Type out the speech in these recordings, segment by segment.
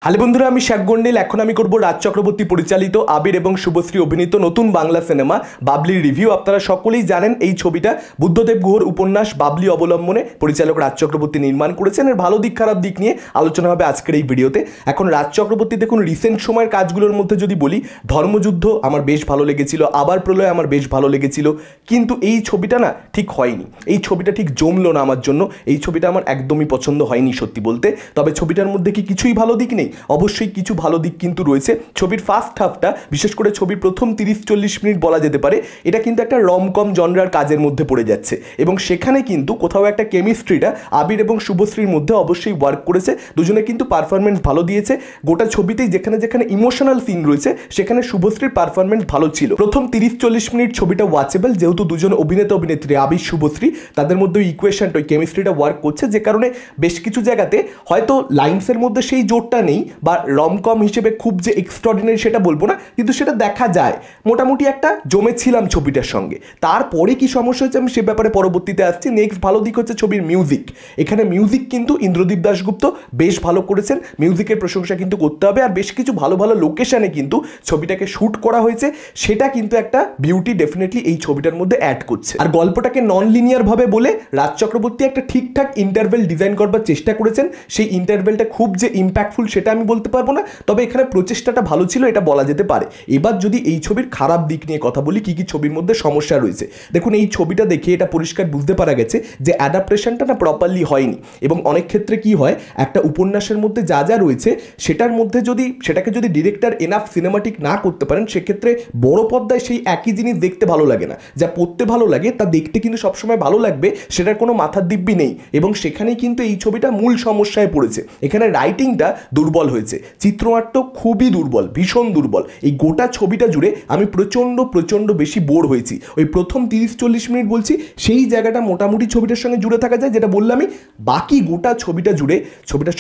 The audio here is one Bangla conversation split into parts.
হ্যালো বন্ধুরা, আমি শেখ গন্ডেল। এখন আমি করব রাজ চক্রবর্তী পরিচালিত আবির এবং শুভশ্রী অভিনীত নতুন বাংলা সিনেমা বাবলির রিভিউ। আপনারা সকলেই জানেন এই ছবিটা বুদ্ধদেব গুহর উপন্যাস বাবলি অবলম্বনে পরিচালক রাজ চক্রবর্তী নির্মাণ করেছেন। এর ভালো দিক খারাপ দিক নিয়ে আলোচনা হবে আজকের এই ভিডিওতে। এখন রাজ চক্রবর্তী দেখুন, রিসেন্ট সময়ের কাজগুলোর মধ্যে যদি বলি, ধর্মযুদ্ধ আমার বেশ ভালো লেগেছিল, আবার প্রলয় আমার বেশ ভালো লেগেছিল, কিন্তু এই ছবিটা না ঠিক হয়নি। এই ছবিটা ঠিক জমলো না আমার জন্য। এই ছবিটা আমার একদমই পছন্দ হয়নি সত্যি বলতে। তবে ছবিটার মধ্যে কি কিছুই ভালো দিক নেই? অবশ্যই কিছু ভালো দিক কিন্তু রয়েছে। ছবির ফার্স্ট হাফটা, বিশেষ করে ছবির প্রথম 30-40 মিনিট বলা যেতে পারে, এটা কিন্তু একটা রমকম জনরার কাজের মধ্যে পড়ে যাচ্ছে এবং সেখানে কিন্তু কোথাও একটা কেমিস্ট্রিটা আবির এবং শুভশ্রীর মধ্যে অবশ্যই ওয়ার্ক করেছে। দুজনে কিন্তু পারফরমেন্স ভালো দিয়েছে। গোটা ছবিতেই যেখানে যেখানে ইমোশনাল সিন রয়েছে সেখানে শুভশ্রীর পারফরমেন্স ভালো ছিল। প্রথম 30-40 মিনিট ছবিটা ওয়াচেবল, যেহেতু দুজন অভিনেতা অভিনেত্রী আবির শুভশ্রী, তাদের মধ্যে ইকুয়েশনটা, ওই কেমিস্ট্রিটা ওয়ার্ক করছে, যে কারণে বেশ কিছু জায়গাতে হয়তো লাইন্সের মধ্যে সেই জোরটা নেই বা রমকম হিসেবে খুব যে এক্সট্রাঅর্ডিনারি সেটা বলবো না, কিন্তু সেটা দেখা যায়। মোটামুটি একটা জমেছিলাম ছবিটার সঙ্গে। তারপরে কি সমস্যা হচ্ছে আমি সে ব্যাপারে পরবর্তীতে আসছি। নেক্সট ভালো দিক হচ্ছে ছবির মিউজিক। এখানে মিউজিক কিন্তু ইন্দ্রদীপ দাশগুপ্ত বেশ ভালো করেছেন, মিউজিকের প্রশংসা কিন্তু করতে হবে। আর বেশ কিছু ভালো ভালো লোকেশনে কিন্তু ছবিটাকে শ্যুট করা হয়েছে, সেটা কিন্তু একটা বিউটি ডেফিনেটলি এই ছবিটার মধ্যে অ্যাড করছে। আর গল্পটাকে নন লিনিয়ার ভাবে বলে রাজ চক্রবর্তী একটা ঠিকঠাক ইন্টারভেল ডিজাইন করবার চেষ্টা করেছেন। সেই ইন্টারভেলটা খুব যে ইম্প্যাক্টফুল সেটা আমি বলতে পারবো না, তবে এখানে প্রচেষ্টাটা ভালো ছিল, এটা বলা যেতে পারে। এবার যদি এই ছবির খারাপ দিক নিয়ে কথা বলি, কি কি ছবির মধ্যে সমস্যা রয়েছে, দেখুন এই ছবিটা দেখে এটা পরিষ্কার বুঝতে পারা গেছে যে অ্যাডাপ্টেশনটা না প্রপারলি হয়নি। এবং অনেক ক্ষেত্রে কি হয়, একটা উপন্যাসের মধ্যে যা যা রয়েছে সেটার মধ্যে সেটাকে যদি ডিরেক্টর এনাফ সিনেমাটিক না করতে পারেন, সেক্ষেত্রে বড় পর্দায় সেই একই জিনিস দেখতে ভালো লাগে না। যা পড়তে ভালো লাগে তা দেখতে কিন্তু সবসময় ভালো লাগবে, সেটার কোনো মাথার দিব্যি নেই। এবং সেখানেই কিন্তু এই ছবিটা মূল সমস্যায় পড়েছে। এখানে রাইটিংটা দুর্বল হয়েছে, চিত্রনাট্য খুবই দুর্বল, ভীষণ দুর্বল। এই গোটা ছবিটা জুড়ে আমি প্রচণ্ড বেশি বোর হয়েছি। ওই প্রথম 30-40 মিনিট বলছি, সেই জায়গাটা মোটামুটি ছবিটার সঙ্গে জুড়ে থাকা যায়, যেটা বললামই। বাকি গোটা ছবিটার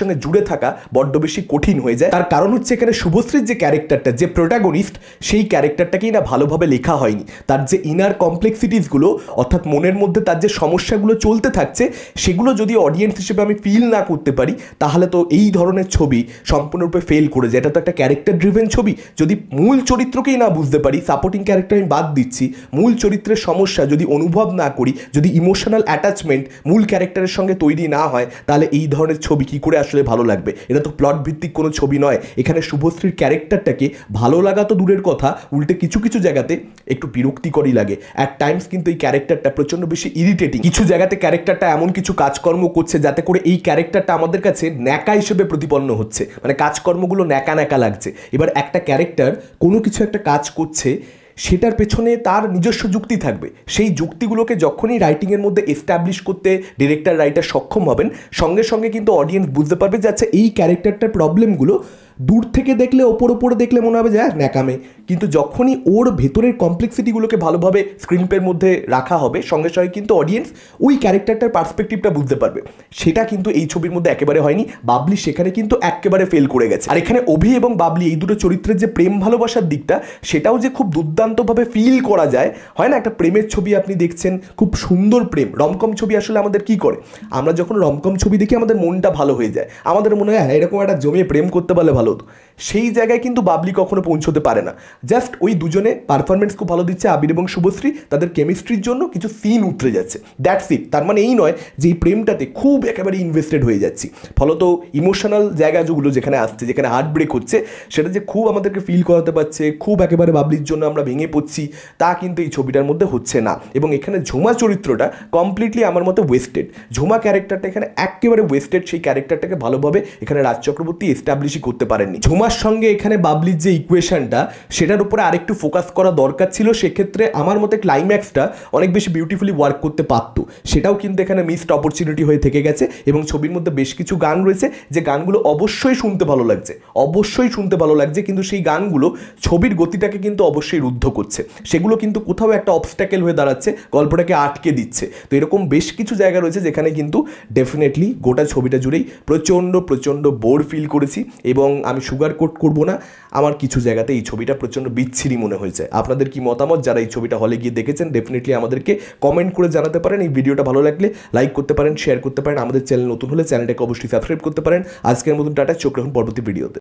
সঙ্গে জুড়ে থাকা বড্ড বেশি কঠিন হয়ে যায়। তার কারণ হচ্ছে এখানে শুভশ্রীর যে ক্যারেক্টারটা, যে প্রোটাগনিস্ট, সেই ক্যারেক্টারটাকেই না ভালোভাবে লেখা হয়নি। তার যে ইনার কমপ্লেক্সিটিসগুলো, অর্থাৎ মনের মধ্যে তার যে সমস্যাগুলো চলতে থাকছে, সেগুলো যদি অডিয়েন্স হিসেবে আমি ফিল না করতে পারি, তাহলে তো এই ধরনের ছবি সম্পূর্ণরূপে ফেল করে যায়। এটা তো একটা ক্যারেক্টার ড্রিভেন ছবি। যদি মূল চরিত্রকেই না বুঝতে পারি, সাপোর্টিং ক্যারেক্টার আমি বাদ দিচ্ছি, মূল চরিত্রের সমস্যা যদি অনুভব না করি, যদি ইমোশনাল অ্যাটাচমেন্ট মূল ক্যারেক্টারের সঙ্গে তৈরি না হয়, তাহলে এই ধরনের ছবি কী করে আসলে ভালো লাগবে? এটা তো প্লট ভিত্তিক কোনো ছবি নয়। এখানে শুভশ্রীর ক্যারেক্টারটাকে ভালো লাগা তো দূরের কথা, উল্টে কিছু কিছু জায়গাতে একটু বিরক্তিকরই লাগে। অ্যাট টাইমস কিন্তু এই ক্যারেক্টারটা প্রচণ্ড বেশি ইরিটেটিং। কিছু জায়গাতে ক্যারেক্টারটা এমন কিছু কাজকর্ম করছে যাতে করে এই ক্যারেক্টারটা আমাদের কাছে ন্যাকা হিসেবে প্রতিপন্ন হচ্ছে, মানে কাজকর্মগুলো ন্যাকা ন্যাকা লাগছে। এবার একটা ক্যারেক্টার কোনো কিছু একটা কাজ করছে, সেটার পেছনে তার নিজস্ব যুক্তি থাকবে। সেই যুক্তিগুলোকে যখনই রাইটিংয়ের মধ্যে এস্টাবলিশ করতে ডিরেক্টর রাইটার সক্ষম হবেন, সঙ্গে সঙ্গে কিন্তু অডিয়েন্স বুঝতে পারবে যে আচ্ছা, এই ক্যারেক্টারটার প্রবলেমগুলো দূর থেকে দেখলে, ওপরে দেখলে মনে হবে যে ন্যাকামে, কিন্তু যখনই ওর ভেতরের কমপ্লেক্সিটিগুলোকে ভালোভাবে স্ক্রিনপের মধ্যে রাখা হবে, সঙ্গে সঙ্গে কিন্তু অডিয়েন্স ওই ক্যারেক্টারটার পার্সপেক্টিভটা বুঝতে পারবে। সেটা কিন্তু এই ছবির মধ্যে একেবারে হয়নি। বাবলি সেখানে কিন্তু একেবারে ফেল করে গেছে। আর এখানে অভি এবং বাবলি এই দুটো চরিত্রের যে প্রেম ভালোবাসার দিকটা, সেটাও যে খুব দুর্দান্তভাবে ফিল করা যায়। হয় না, একটা প্রেমের ছবি আপনি দেখছেন, খুব সুন্দর প্রেম। রমকম ছবি আসলে আমাদের কি করে, আমরা যখন রমকম ছবি দেখি আমাদের মনটা ভালো হয়ে যায়, আমাদের মনে হয় এরকম একটা জমিয়ে প্রেম করতে পারলে ভালো হতো। সেই জায়গায় কিন্তু বাবলি কখনো পৌঁছতে পারে না। জাস্ট ওই দুজনে পারফরমেন্স খুব ভালো দিচ্ছে, আবির এবং শুভশ্রী, তাদের কেমিস্ট্রির জন্য কিছু সিন উতরে যাচ্ছে, দ্যাটস ইট। তার মানে এই নয় যে এই প্রেমটাতে খুব একেবারে ইনভেস্টেড হয়ে যাচ্ছি। ফলত ইমোশনাল জায়গাগুলো যেখানে আসছে, যেখানে হার্ট ব্রেক হচ্ছে, সেটা যে খুব আমাদেরকে ফিল করাতে পারছে, খুব একেবারে বাবলির জন্য আমরা ভেঙে পড়ছি, তা কিন্তু এই ছবিটার মধ্যে হচ্ছে না। এবং এখানে ঝুমা চরিত্রটা কমপ্লিটলি আমার মতে ওয়েস্টেড। ঝুমা ক্যারেক্টারটা এখানে একেবারে ওয়েস্টেড। সেই ক্যারেক্টারটাকে ভালোভাবে এখানে রাজ চক্রবর্তী এস্টাবলিশই করতে পারেননি। ঝুমার সঙ্গে এখানে বাবলির যে ইকুয়েশনটা, সেটার উপরে আরেকটু ফোকাস করা দরকার ছিল। সেক্ষেত্রে আমার মতে ক্লাইম্যাক্সটা অনেক বেশি বিউটিফুলি ওয়ার্ক করতে পারতো, সেটাও কিন্তু এখানে মিসড অপরচুনিটি হয়ে থেকে গেছে। এবং ছবির মধ্যে বেশ কিছু গান রয়েছে, যে গানগুলো অবশ্যই শুনতে ভালো লাগছে, কিন্তু সেই গানগুলো ছবির গতিটাকে কিন্তু অবশ্যই রুদ্ধ করছে। সেগুলো কিন্তু কোথাও একটা অবস্ট্যাকেল হয়ে দাঁড়াচ্ছে, গল্পটাকে আটকে দিচ্ছে। তো এরকম বেশ কিছু জায়গা রয়েছে যেখানে কিন্তু ডেফিনেটলি গোটা ছবিটা জুড়েই প্রচণ্ড বোর ফিল করেছি। এবং আমি সুগার কোট করবো না, আমার কিছু জায়গাতে এই ছবিটা প্রচণ্ড বিচ্ছিরি মনে হয়েছে। আপনাদের কি মতামত, যারা এই ছবিটা হলে গিয়ে দেখেছেন, ডেফিনেটলি আমাদেরকে কমেন্ট করে জানাতে পারেন। এই ভিডিওটা ভালো লাগলে লাইক করতে পারেন, শেয়ার করতে পারেন। আমাদের চ্যানেল নতুন হলে চ্যানেলটাকে অবশ্যই সাবস্ক্রাইব করতে পারেন। আজকের মতন টাটা, চোখ রাখুন পরবর্তী ভিডিওতে।